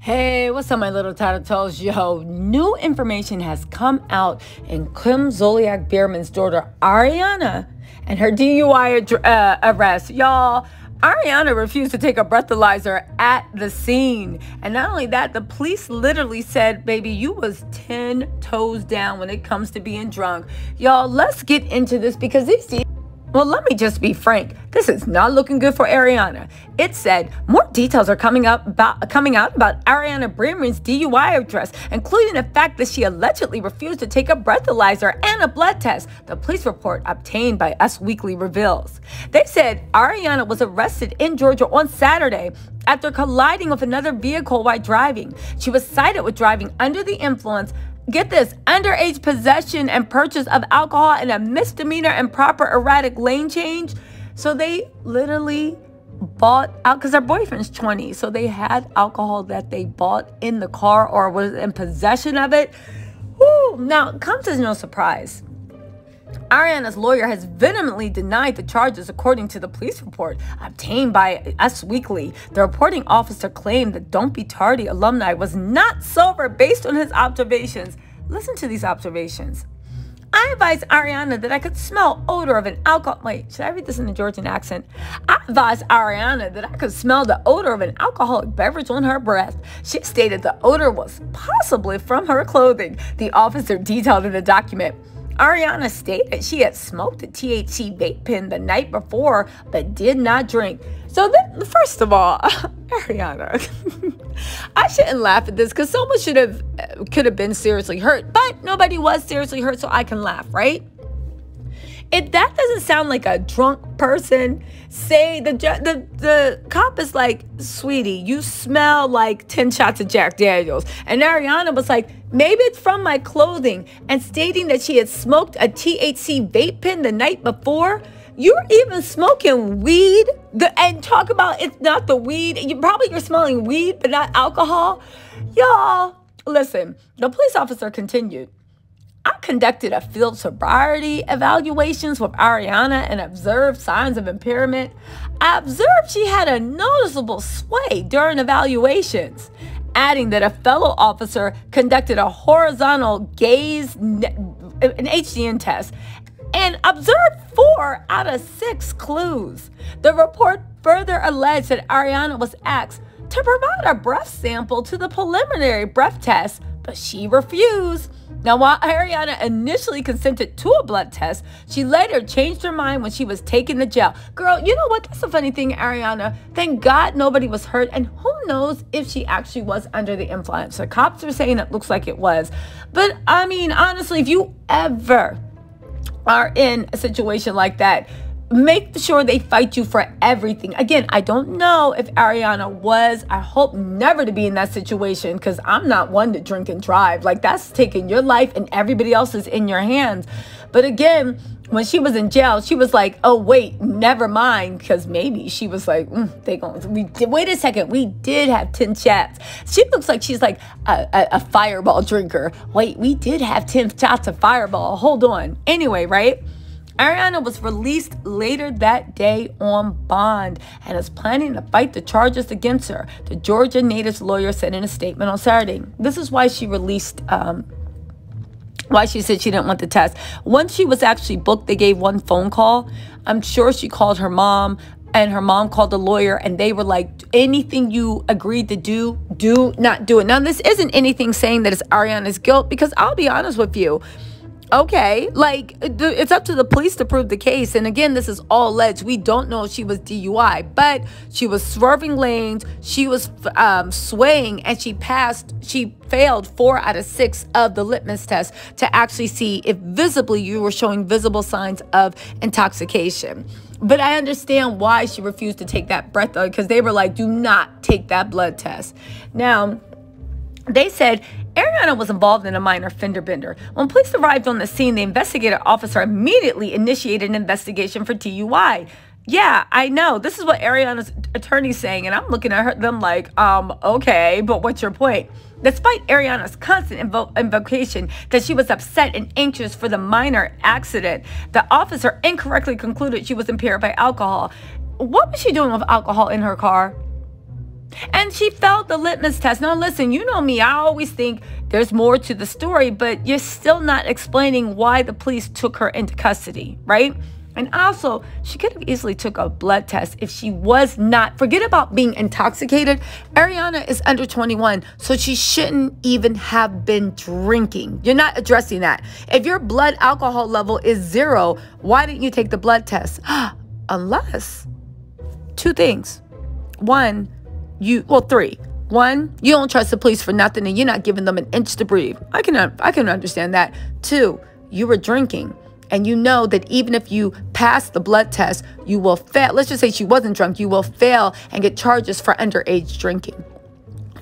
Hey, what's up, my little tattletales? Yo, new information has come out in Kim Zolciak Biermann's daughter, Ariana, and her DUI arrest. Y'all, Ariana refused to take a breathalyzer at the scene. And not only that, the police literally said, baby, you was 10 toes down when it comes to being drunk. Y'all, let's get into this because well, let me just be frank. This is not looking good for Ariana. It said more details are coming out about Ariana Biermann's DUI arrest, including the fact that she allegedly refused to take a breathalyzer and a blood test. The police report obtained by Us Weekly reveals. They said Ariana was arrested in Georgia on Saturday after colliding with another vehicle while driving. She was cited with driving under the influence. Get this, underage possession and purchase of alcohol and a misdemeanor improper erratic lane change. So they literally bought out, because her boyfriend's 20. So they had alcohol that they bought in the car or was in possession of it. Woo. Now, it comes as no surprise. Ariana's lawyer has vehemently denied the charges, according to the police report obtained by Us Weekly. The reporting officer claimed that Don't Be Tardy alumni was not sober based on his observations. Listen to these observations. I advised Ariana that I could smell odor of an alcohol. Wait, should I read this in a Georgian accent? I advised Ariana that I could smell the odor of an alcoholic beverage on her breath. She stated the odor was possibly from her clothing, the officer detailed in the document. Ariana stated she had smoked a THC vape pen the night before, but did not drink. So then, first of all, Ariana, I shouldn't laugh at this because someone could have been seriously hurt, but nobody was seriously hurt, so I can laugh, right? If that doesn't sound like a drunk person, say the cop is like, sweetie, you smell like 10 shots of Jack Daniels. And Ariana was like, maybe it's from my clothing. And stating that she had smoked a THC vape pen the night before. You're even smoking weed and talk about it's not the weed. You're smelling weed, but not alcohol. Y'all, listen, the police officer continued. I conducted a field sobriety evaluations with Ariana and observed signs of impairment. I observed she had a noticeable sway during evaluations, adding that a fellow officer conducted a horizontal gaze, an HDN test, and observed 4 out of 6 clues. The report further alleged that Ariana was asked to provide a breath sample to the preliminary breath test, but she refused. Now, while Ariana initially consented to a blood test, she later changed her mind when she was taken to jail. Girl, you know what? That's the funny thing, Ariana. Thank God nobody was hurt, and who knows if she actually was under the influence. The cops are saying it looks like it was. But, I mean, honestly, if you ever are in a situation like that, make sure they fight you for everything. Again, I don't know if Ariana was. I hope never to be in that situation because I'm not one to drink and drive. Like, that's taking your life and everybody else's in your hands. But again, when she was in jail, she was like, oh, wait, never mind. Because maybe she was like, wait a second. We did have 10 shots. She looks like she's like a Fireball drinker. Wait, we did have 10 shots of Fireball. Hold on. Anyway, right? Ariana was released later that day on bond and is planning to fight the charges against her, the Georgia native's lawyer said in a statement on Saturday. This is why she released, why she said she didn't want the test. Once she was actually booked, they gave one phone call. I'm sure she called her mom, and her mom called the lawyer, and they were like, anything you agreed to do not do it. Now, this isn't anything saying that it's Ariana's guilt, because I'll be honest with you. Okay, like, it's up to the police to prove the case. And again, this is all alleged. We don't know if she was DUI, but she was swerving lanes. She was swaying, and she failed 4 out of 6 of the litmus test to actually see if visibly you were showing visible signs of intoxication. But I understand why she refused to take that breath, because they were like, do not take that blood test. Now, they said Ariana was involved in a minor fender bender. When police arrived on the scene, the investigative officer immediately initiated an investigation for DUI. Yeah, I know. This is what Ariana's attorney's saying, and I'm looking at them like, okay, but what's your point? Despite Ariana's constant invocation that she was upset and anxious for the minor accident, the officer incorrectly concluded she was impaired by alcohol. What was she doing with alcohol in her car? And she failed the litmus test. Now, listen, you know me. I always think there's more to the story, but you're still not explaining why the police took her into custody, right? And also, she could have easily took a blood test if she was not. Forget about being intoxicated. Ariana is under 21, so she shouldn't even have been drinking. You're not addressing that. If your blood alcohol level is 0, why didn't you take the blood test? Unless, 2 things. 3. 1, you don't trust the police for nothing and you're not giving them an inch to breathe. I can understand that. 2, you were drinking. And you know that even if you pass the blood test, you will fail. Let's just say she wasn't drunk. You will fail and get charges for underage drinking.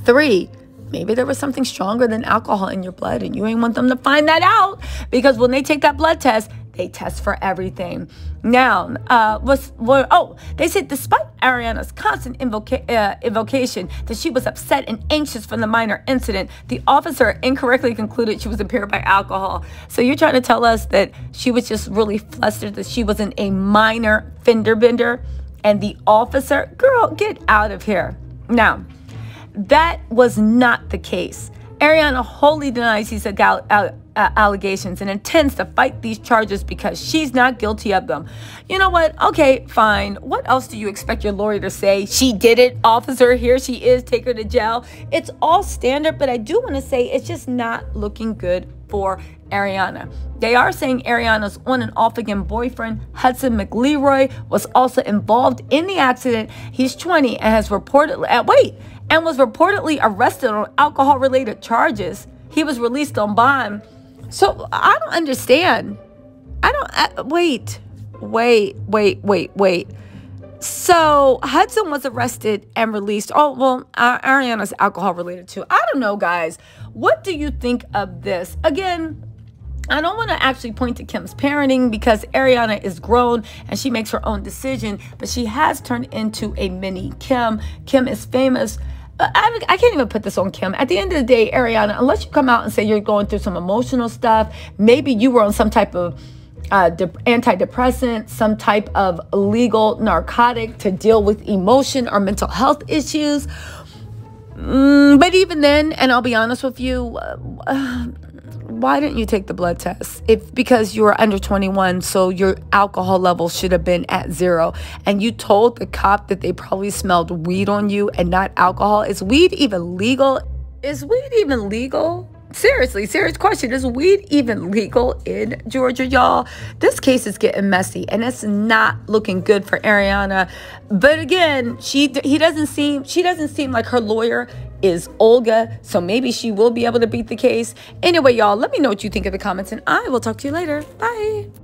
3, maybe there was something stronger than alcohol in your blood and you ain't want them to find that out, because when they take that blood test, they test for everything. Now, they said despite Ariana's constant invocation that she was upset and anxious from the minor incident, the officer incorrectly concluded she was impaired by alcohol. So you're trying to tell us that she was just really flustered, that she wasn't a minor fender bender, and the officer, girl, get out of here. Now, that was not the case. Ariana wholly denies these allegations and intends to fight these charges because she's not guilty of them. You know what? Okay, fine. What else do you expect your lawyer to say? She did it, officer. Here she is. Take her to jail. It's all standard, but I do want to say it's just not looking good for Ariana. They are saying Ariana's on and off again boyfriend, Hudson McLeroy, was also involved in the accident. He's 20 and has reportedly was reportedly arrested on alcohol-related charges. He was released on bond. So I don't understand. Wait. So Hudson was arrested and released. Oh, well, Ariana's alcohol-related too. I don't know, guys. What do you think of this? Again, I don't want to actually point to Kim's parenting because Ariana is grown and she makes her own decision, but she has turned into a mini Kim. Kim is famous. I can't even put this on Kim. At the end of the day, Ariana, unless you come out and say you're going through some emotional stuff, maybe you were on some type of antidepressant, some type of illegal narcotic to deal with emotion or mental health issues. But even then, and I'll be honest with you, why didn't you take the blood test? Because you were under 21, so your alcohol level should have been at 0. And you told the cop that they probably smelled weed on you and not alcohol. Is weed even legal? Seriously, serious question. Is weed even legal in Georgia, y'all? This case is getting messy, and it's not looking good for Ariana. But again, she doesn't seem like her lawyer is Olga, so maybe she will be able to beat the case. Anyway, y'all, let me know what you think in the comments, and I will talk to you later. Bye.